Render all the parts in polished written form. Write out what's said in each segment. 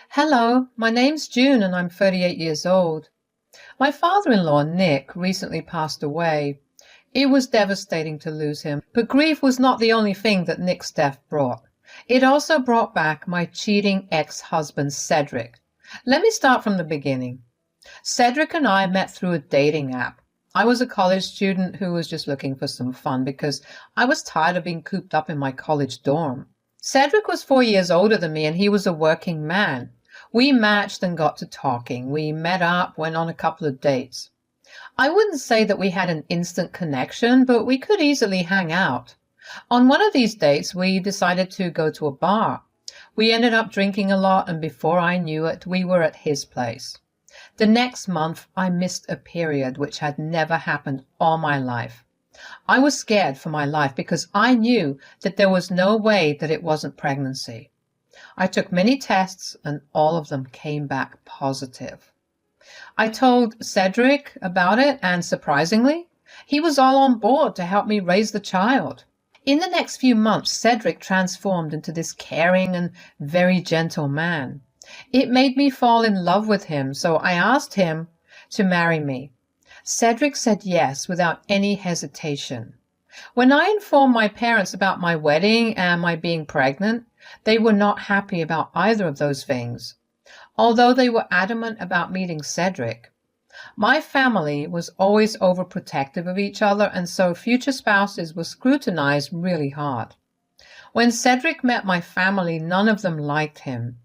Hello, my name's June and I'm 38 years old. My father-in-law, Nick, recently passed away. It was devastating to lose him, but grief was not the only thing that Nick's death brought. It also brought back my cheating ex-husband, Cedric. Let me start from the beginning. Cedric and I met through a dating app. I was a college student who was just looking for some fun because I was tired of being cooped up in my college dorm. Cedric was 4 years older than me and he was a working man. We matched and got to talking. We met up, went on a couple of dates. I wouldn't say that we had an instant connection, but we could easily hang out. On one of these dates, we decided to go to a bar. We ended up drinking a lot, and before I knew it, we were at his place. The next month, I missed a period, which had never happened all my life. I was scared for my life because I knew that there was no way that it wasn't pregnancy. I took many tests and all of them came back positive. I told Cedric about it and surprisingly, he was all on board to help me raise the child. In the next few months, Cedric transformed into this caring and very gentle man. It made me fall in love with him, so I asked him to marry me. Cedric said yes without any hesitation. When I informed my parents about my wedding and my being pregnant, they were not happy about either of those things, although they were adamant about meeting Cedric. My family was always overprotective of each other, and so future spouses were scrutinized really hard. When Cedric met my family, none of them liked him.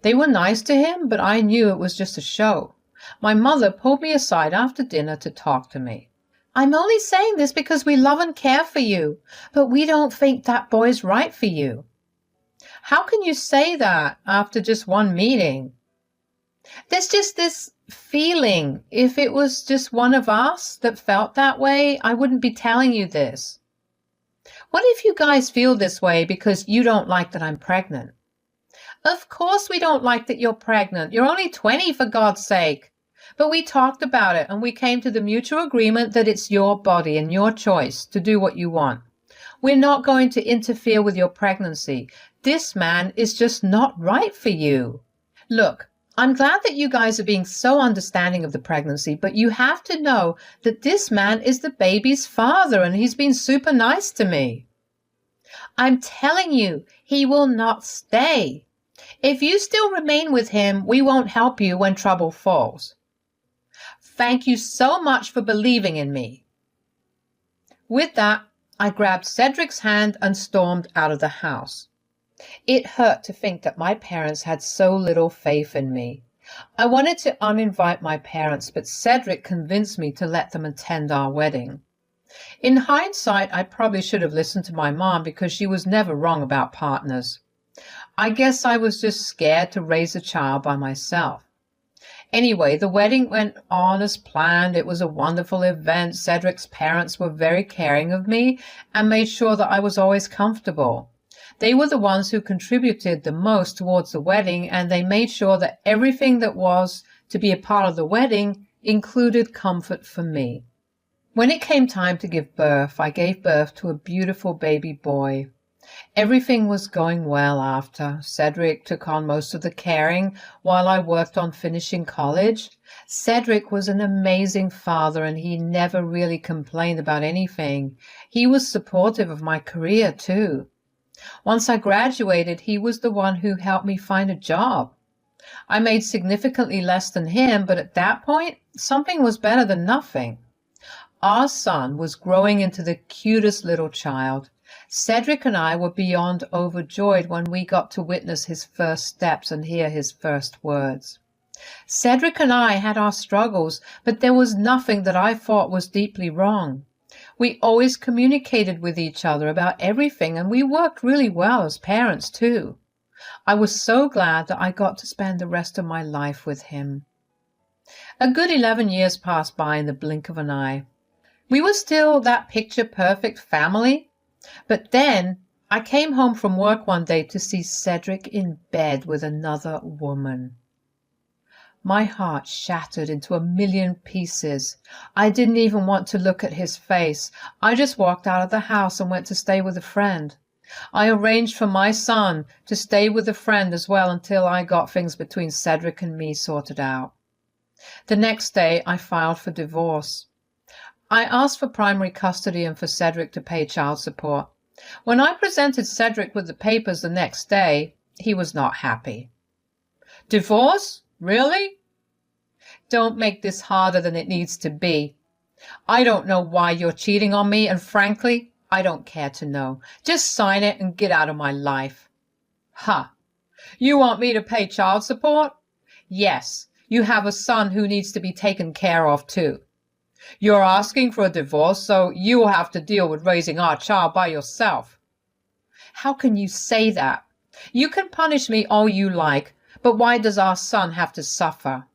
They were nice to him, but I knew it was just a show. My mother pulled me aside after dinner to talk to me. "I'm only saying this because we love and care for you, but we don't think that boy's right for you." "How can you say that after just one meeting?" "There's just this feeling. If it was just one of us that felt that way, I wouldn't be telling you this." "What if you guys feel this way because you don't like that I'm pregnant?" "Of course we don't like that you're pregnant. You're only 20, for God's sake. But we talked about it and we came to the mutual agreement that it's your body and your choice to do what you want. We're not going to interfere with your pregnancy. This man is just not right for you. Look, I'm glad that you guys are being so understanding of the pregnancy, but you have to know that this man is the baby's father and he's been super nice to me." "I'm telling you, he will not stay. If you still remain with him, we won't help you when trouble falls." "Thank you so much for believing in me." With that, I grabbed Cedric's hand and stormed out of the house. It hurt to think that my parents had so little faith in me. I wanted to uninvite my parents, but Cedric convinced me to let them attend our wedding. In hindsight, I probably should have listened to my mom because she was never wrong about partners. I guess I was just scared to raise a child by myself. Anyway, the wedding went on as planned. It was a wonderful event. Cedric's parents were very caring of me and made sure that I was always comfortable. They were the ones who contributed the most towards the wedding, and they made sure that everything that was to be a part of the wedding included comfort for me. When it came time to give birth, I gave birth to a beautiful baby boy. Everything was going well after. Cedric took on most of the caring while I worked on finishing college. Cedric was an amazing father and he never really complained about anything. He was supportive of my career too. Once I graduated, he was the one who helped me find a job. I made significantly less than him, but at that point, something was better than nothing. Our son was growing into the cutest little child. Cedric and I were beyond overjoyed when we got to witness his first steps and hear his first words. Cedric and I had our struggles, but there was nothing that I thought was deeply wrong. We always communicated with each other about everything, and we worked really well as parents too. I was so glad that I got to spend the rest of my life with him. A good 11 years passed by in the blink of an eye. We were still that picture-perfect family. But then I came home from work one day to see Cedric in bed with another woman. My heart shattered into a million pieces. I didn't even want to look at his face. I just walked out of the house and went to stay with a friend. I arranged for my son to stay with a friend as well until I got things between Cedric and me sorted out. The next day, I filed for divorce. I asked for primary custody and for Cedric to pay child support. When I presented Cedric with the papers the next day, he was not happy. Divorce? Really? Don't make this harder than it needs to be. I don't know why you're cheating on me, and frankly, I don't care to know. Just sign it and get out of my life. Ha! You want me to pay child support? Yes, you have a son who needs to be taken care of too. You're asking for a divorce, so you will have to deal with raising our child by yourself. How can you say that? You can punish me all you like, but why does our son have to suffer?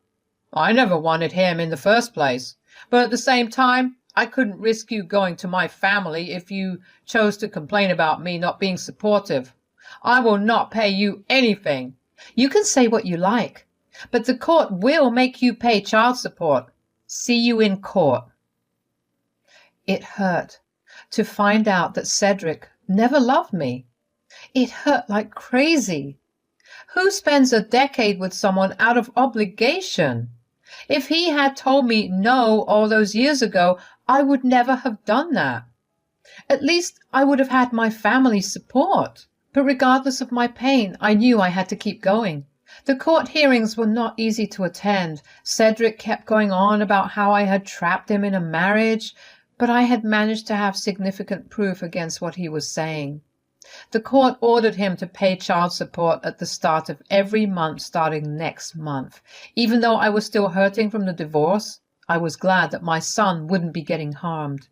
I never wanted him in the first place, but at the same time, I couldn't risk you going to my family if you chose to complain about me not being supportive. I will not pay you anything. You can say what you like, but the court will make you pay child support. See you in court. It hurt to find out that Cedric never loved me. It hurt like crazy. Who spends a decade with someone out of obligation? If he had told me no all those years ago, I would never have done that. At least I would have had my family's support. But regardless of my pain, I knew I had to keep going. The court hearings were not easy to attend. Cedric kept going on about how I had trapped him in a marriage, but I had managed to have significant proof against what he was saying. The court ordered him to pay child support at the start of every month starting next month. Even though I was still hurting from the divorce, I was glad that my son wouldn't be getting harmed.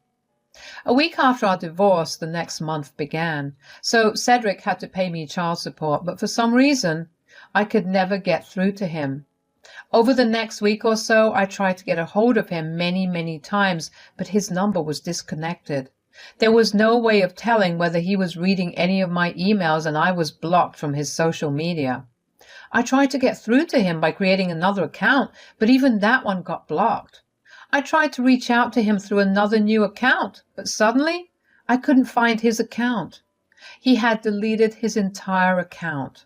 A week after our divorce, the next month began, so Cedric had to pay me child support, but for some reason, I could never get through to him. Over the next week or so, I tried to get a hold of him many times, but his number was disconnected. There was no way of telling whether he was reading any of my emails, and I was blocked from his social media. I tried to get through to him by creating another account, but even that one got blocked. I tried to reach out to him through another new account, but suddenly I couldn't find his account. He had deleted his entire account.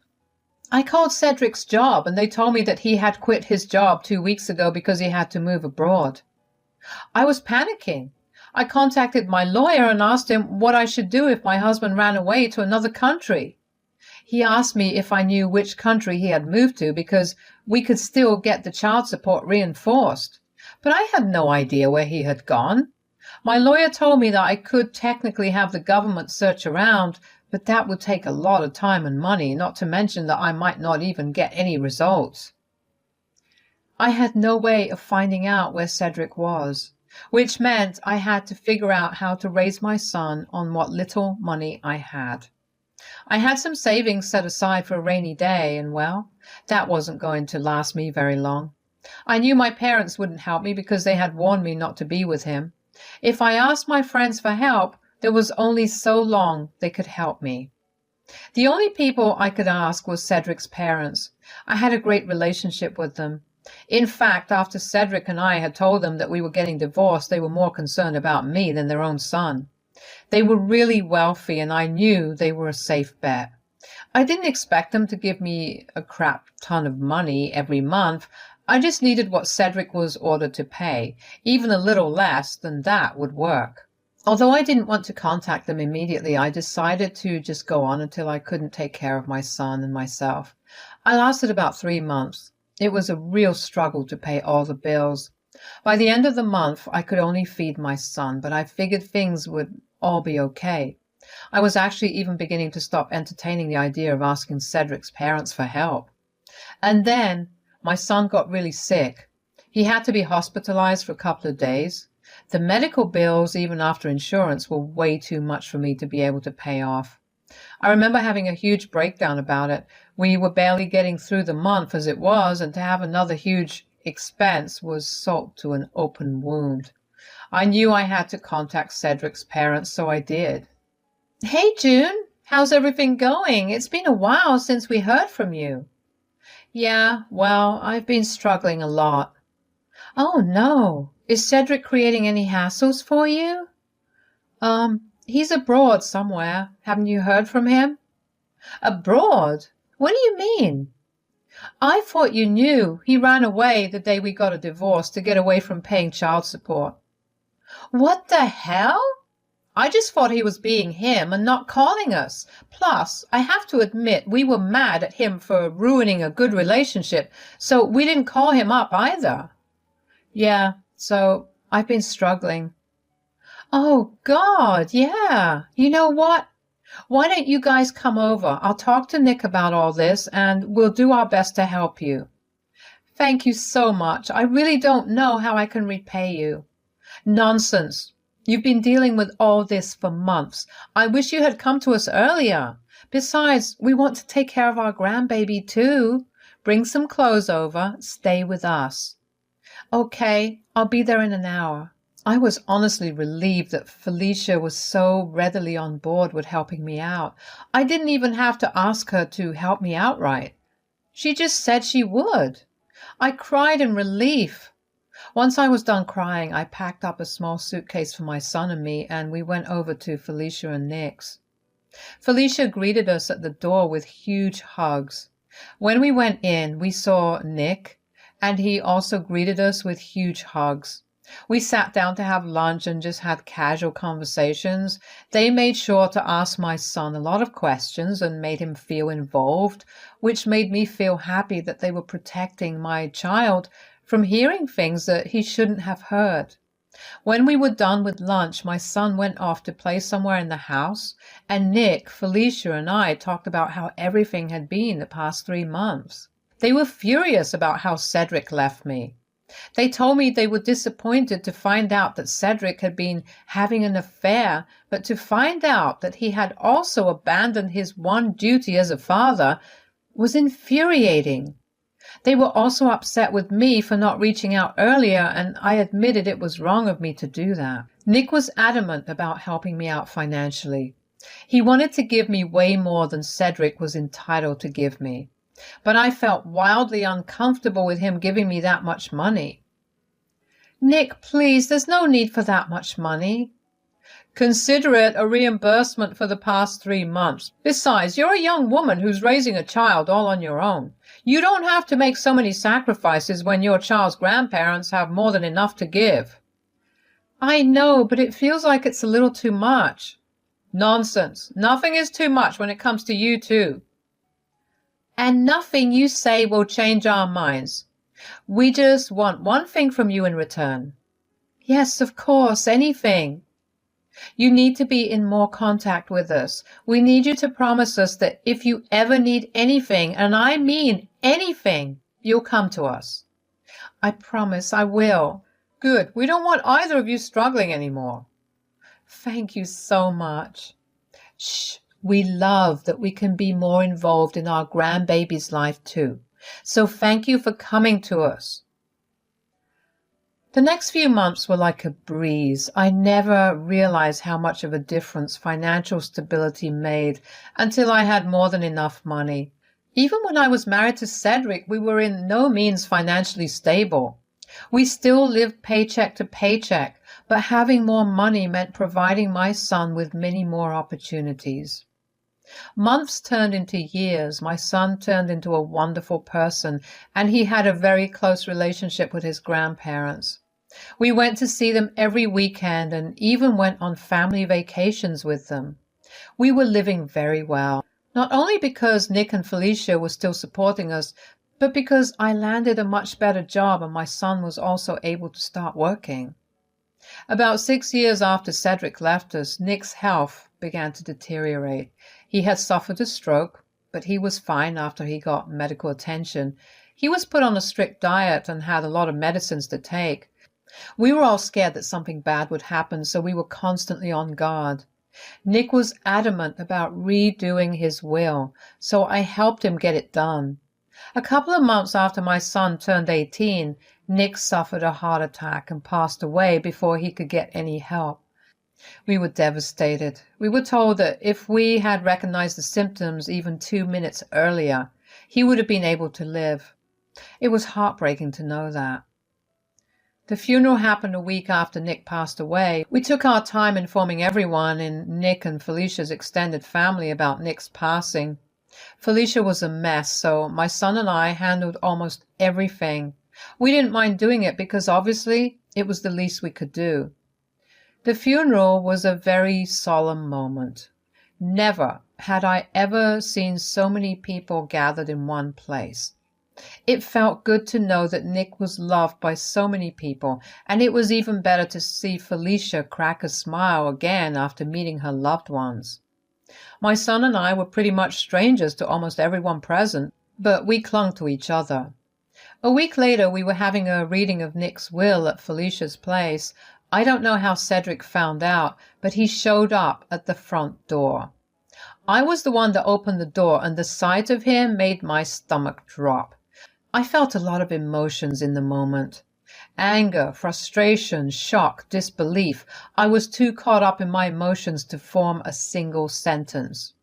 I called Cedric's job, and they told me that he had quit his job 2 weeks ago because he had to move abroad. I was panicking. I contacted my lawyer and asked him what I should do if my husband ran away to another country. He asked me if I knew which country he had moved to because we could still get the child support reinforced. But I had no idea where he had gone. My lawyer told me that I could technically have the government search around, but that would take a lot of time and money, not to mention that I might not even get any results. I had no way of finding out where Cedric was, which meant I had to figure out how to raise my son on what little money I had. I had some savings set aside for a rainy day, and well, that wasn't going to last me very long. I knew my parents wouldn't help me because they had warned me not to be with him. If I asked my friends for help, there was only so long they could help me. The only people I could ask was Cedric's parents. I had a great relationship with them. In fact, after Cedric and I had told them that we were getting divorced, they were more concerned about me than their own son. They were really wealthy, and I knew they were a safe bet. I didn't expect them to give me a crap ton of money every month. I just needed what Cedric was ordered to pay. Even a little less than that would work. Although I didn't want to contact them immediately, I decided to just go on until I couldn't take care of my son and myself. I lasted about 3 months. It was a real struggle to pay all the bills. By the end of the month, I could only feed my son, but I figured things would all be okay. I was actually even beginning to stop entertaining the idea of asking Cedric's parents for help. And then my son got really sick. He had to be hospitalized for a couple of days. The medical bills, even after insurance, were way too much for me to be able to pay off. I remember having a huge breakdown about it. We were barely getting through the month as it was, and to have another huge expense was salt to an open wound. I knew I had to contact Cedric's parents, so I did. Hey, June, how's everything going? It's been a while since we heard from you. Yeah, well, I've been struggling a lot. Oh, no. Is Cedric creating any hassles for you? He's abroad somewhere. Haven't you heard from him? Abroad? What do you mean? I thought you knew. He ran away the day we got a divorce to get away from paying child support. What the hell? I just thought he was being him and not calling us. Plus, I have to admit, we were mad at him for ruining a good relationship, so we didn't call him up either. Yeah, so I've been struggling. Oh, God, yeah. You know what? Why don't you guys come over? I'll talk to Nick about all this, and we'll do our best to help you. Thank you so much. I really don't know how I can repay you. Nonsense. You've been dealing with all this for months. I wish you had come to us earlier. Besides, we want to take care of our grandbaby too. Bring some clothes over. Stay with us. Okay, I'll be there in an hour. I was honestly relieved that Felicia was so readily on board with helping me out. I didn't even have to ask her to help me outright. She just said she would. I cried in relief. Once I was done crying, I packed up a small suitcase for my son and me, and we went over to Felicia and Nick's. Felicia greeted us at the door with huge hugs. When we went in, we saw Nick, and he also greeted us with huge hugs. We sat down to have lunch and just had casual conversations. They made sure to ask my son a lot of questions and made him feel involved, which made me feel happy that they were protecting my child from hearing things that he shouldn't have heard. When we were done with lunch, my son went off to play somewhere in the house, and Nick, Felicia, and I talked about how everything had been the past 3 months. They were furious about how Cedric left me. They told me they were disappointed to find out that Cedric had been having an affair, but to find out that he had also abandoned his one duty as a father was infuriating. They were also upset with me for not reaching out earlier, and I admitted it was wrong of me to do that. Nick was adamant about helping me out financially. He wanted to give me way more than Cedric was entitled to give me, but I felt wildly uncomfortable with him giving me that much money. Nick, please, there's no need for that much money. Consider it a reimbursement for the past 3 months. Besides, you're a young woman who's raising a child all on your own. You don't have to make so many sacrifices when your child's grandparents have more than enough to give. I know, but it feels like it's a little too much. Nonsense. Nothing is too much when it comes to you too. And nothing you say will change our minds. We just want one thing from you in return. Yes, of course, anything. You need to be in more contact with us. We need you to promise us that if you ever need anything, and I mean anything, you'll come to us. I promise I will. Good. We don't want either of you struggling anymore. Thank you so much. Shh. We love that we can be more involved in our grandbaby's life too. So thank you for coming to us. The next few months were like a breeze. I never realized how much of a difference financial stability made until I had more than enough money. Even when I was married to Cedric, we were in no means financially stable. We still lived paycheck to paycheck, but having more money meant providing my son with many more opportunities. Months turned into years. My son turned into a wonderful person, and he had a very close relationship with his grandparents. We went to see them every weekend and even went on family vacations with them. We were living very well, not only because Nick and Felicia were still supporting us, but because I landed a much better job and my son was also able to start working. About 6 years after Cedric left us, Nick's health began to deteriorate. He had suffered a stroke, but he was fine after he got medical attention. He was put on a strict diet and had a lot of medicines to take. We were all scared that something bad would happen, so we were constantly on guard. Nick was adamant about redoing his will, so I helped him get it done. A couple of months after my son turned 18, Nick suffered a heart attack and passed away before he could get any help. We were devastated. We were told that if we had recognized the symptoms even 2 minutes earlier, he would have been able to live. It was heartbreaking to know that. The funeral happened a week after Nick passed away. We took our time informing everyone in Nick and Felicia's extended family about Nick's passing. Felicia was a mess, so my son and I handled almost everything. We didn't mind doing it because obviously it was the least we could do. The funeral was a very solemn moment. Never had I ever seen so many people gathered in one place. It felt good to know that Nick was loved by so many people, and it was even better to see Felicia crack a smile again after meeting her loved ones. My son and I were pretty much strangers to almost everyone present, but we clung to each other. A week later, we were having a reading of Nick's will at Felicia's place. I don't know how Cedric found out, but he showed up at the front door. I was the one that opened the door, and the sight of him made my stomach drop. I felt a lot of emotions in the moment. Anger, frustration, shock, disbelief. I was too caught up in my emotions to form a single sentence.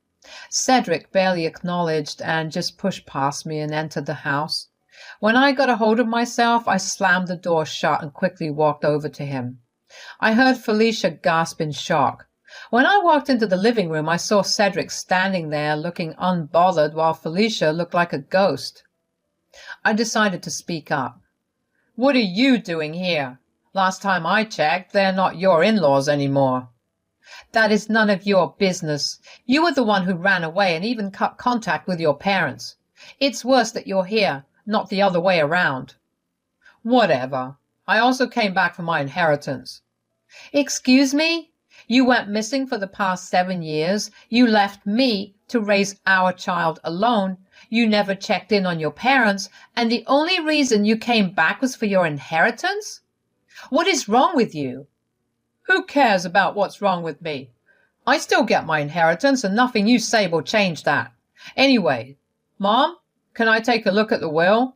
Cedric barely acknowledged and just pushed past me and entered the house. When I got a hold of myself, I slammed the door shut and quickly walked over to him. I heard Felicia gasp in shock. When I walked into the living room, I saw Cedric standing there looking unbothered while Felicia looked like a ghost. I decided to speak up. "What are you doing here? Last time I checked, they're not your in-laws anymore." "That is none of your business. You were the one who ran away and even cut contact with your parents. It's worse that you're here, not the other way around." "Whatever. I also came back for my inheritance." "Excuse me? You went missing for the past 7 years. You left me to raise our child alone. You never checked in on your parents, and the only reason you came back was for your inheritance? What is wrong with you?" "Who cares about what's wrong with me? I still get my inheritance, and nothing you say will change that. Anyway, Mom, can I take a look at the will?"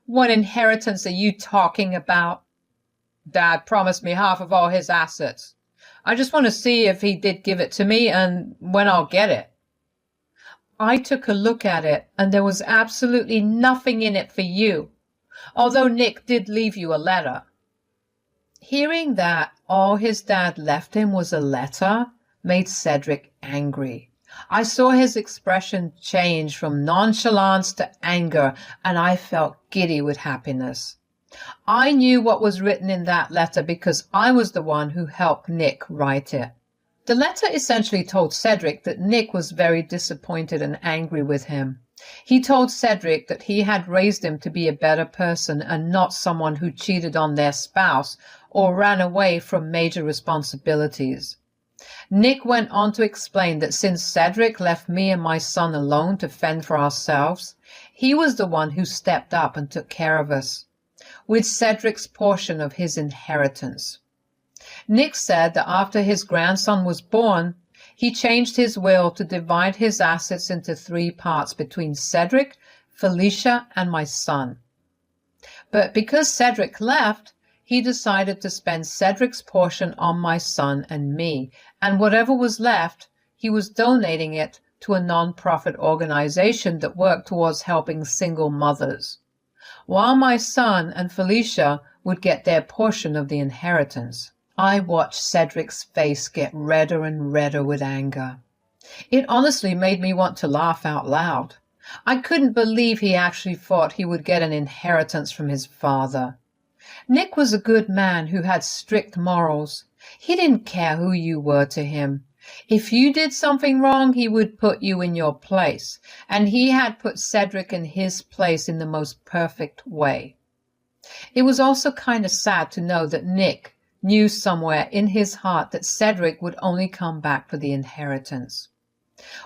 "What inheritance are you talking about?" "Dad promised me half of all his assets. I just want to see if he did give it to me and when I'll get it." I took a look at it, and there was absolutely nothing in it for you, although Nick did leave you a letter. Hearing that all his dad left him was a letter made Cedric angry. I saw his expression change from nonchalance to anger, and I felt giddy with happiness. I knew what was written in that letter because I was the one who helped Nick write it. The letter essentially told Cedric that Nick was very disappointed and angry with him. He told Cedric that he had raised him to be a better person and not someone who cheated on their spouse or ran away from major responsibilities. Nick went on to explain that since Cedric left me and my son alone to fend for ourselves, he was the one who stepped up and took care of us, with Cedric's portion of his inheritance. Nick said that after his grandson was born, he changed his will to divide his assets into 3 parts between Cedric, Felicia, and my son. But because Cedric left, he decided to spend Cedric's portion on my son and me, and whatever was left, he was donating it to a non-profit organization that worked towards helping single mothers, while my son and Felicia would get their portion of the inheritance. I watched Cedric's face get redder and redder with anger. It honestly made me want to laugh out loud. I couldn't believe he actually thought he would get an inheritance from his father. Nick was a good man who had strict morals. He didn't care who you were to him. If you did something wrong, he would put you in your place, and he had put Cedric in his place in the most perfect way. It was also kind of sad to know that Nick knew somewhere in his heart that Cedric would only come back for the inheritance.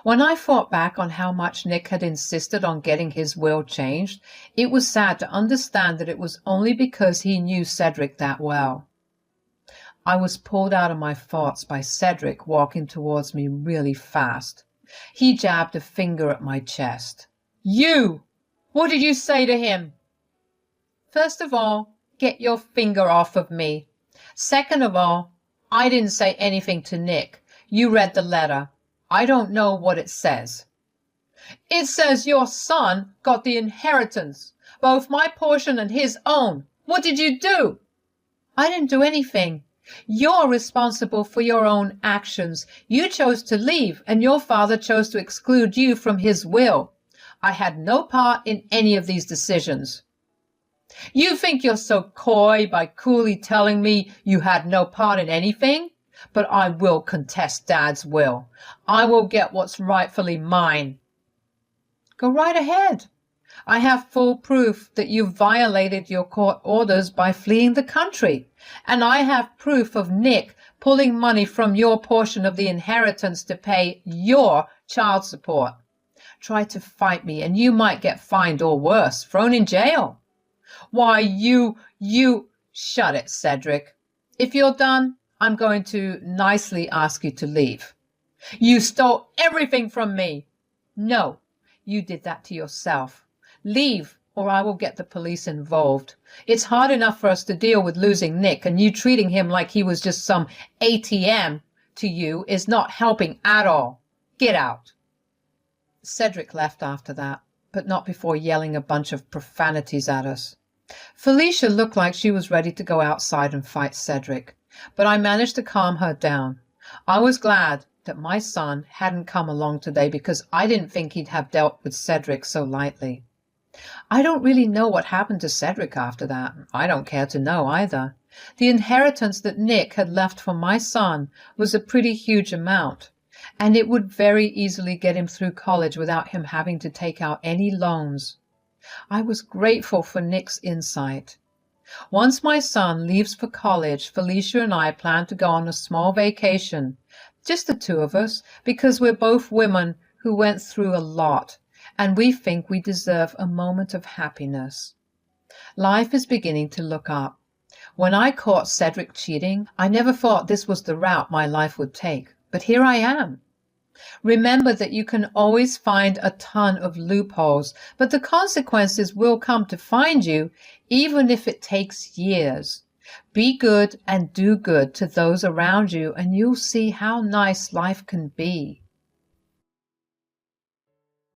When I thought back on how much Nick had insisted on getting his will changed, it was sad to understand that it was only because he knew Cedric that well. I was pulled out of my thoughts by Cedric walking towards me really fast. He jabbed a finger at my chest. "You! What did you say to him?" "First of all, get your finger off of me. Second of all, I didn't say anything to Nick. You read the letter. I don't know what it says." "It says your son got the inheritance, both my portion and his own. What did you do?" I didn't do anything. You're responsible for your own actions. You chose to leave, and your father chose to exclude you from his will. I had no part in any of these decisions. You think you're so coy by coolly telling me you had no part in anything? But I will contest Dad's will. I will get what's rightfully mine. Go right ahead. I have full proof that you violated your court orders by fleeing the country, and I have proof of Nick pulling money from your portion of the inheritance to pay your child support. Try to fight me, and you might get fined or worse, thrown in jail. Why, you... Shut it, Cedric. If you're done, I'm going to nicely ask you to leave. You stole everything from me. No, you did that to yourself. Leave, or I will get the police involved. It's hard enough for us to deal with losing Nick, and you treating him like he was just some ATM to you is not helping at all. Get out. Cedric left after that, but not before yelling a bunch of profanities at us. Felicia looked like she was ready to go outside and fight Cedric, but I managed to calm her down. I was glad that my son hadn't come along today because I didn't think he'd have dealt with Cedric so lightly. I don't really know what happened to Cedric after that. I don't care to know either. The inheritance that Nick had left for my son was a pretty huge amount, and it would very easily get him through college without him having to take out any loans. I was grateful for Nick's insight. Once my son leaves for college, Felicia and I plan to go on a small vacation, just the two of us, because we're both women who went through a lot, and we think we deserve a moment of happiness. Life is beginning to look up. When I caught Cedric cheating, I never thought this was the route my life would take, but here I am. Remember that you can always find a ton of loopholes, but the consequences will come to find you, even if it takes years. Be good and do good to those around you, and you'll see how nice life can be.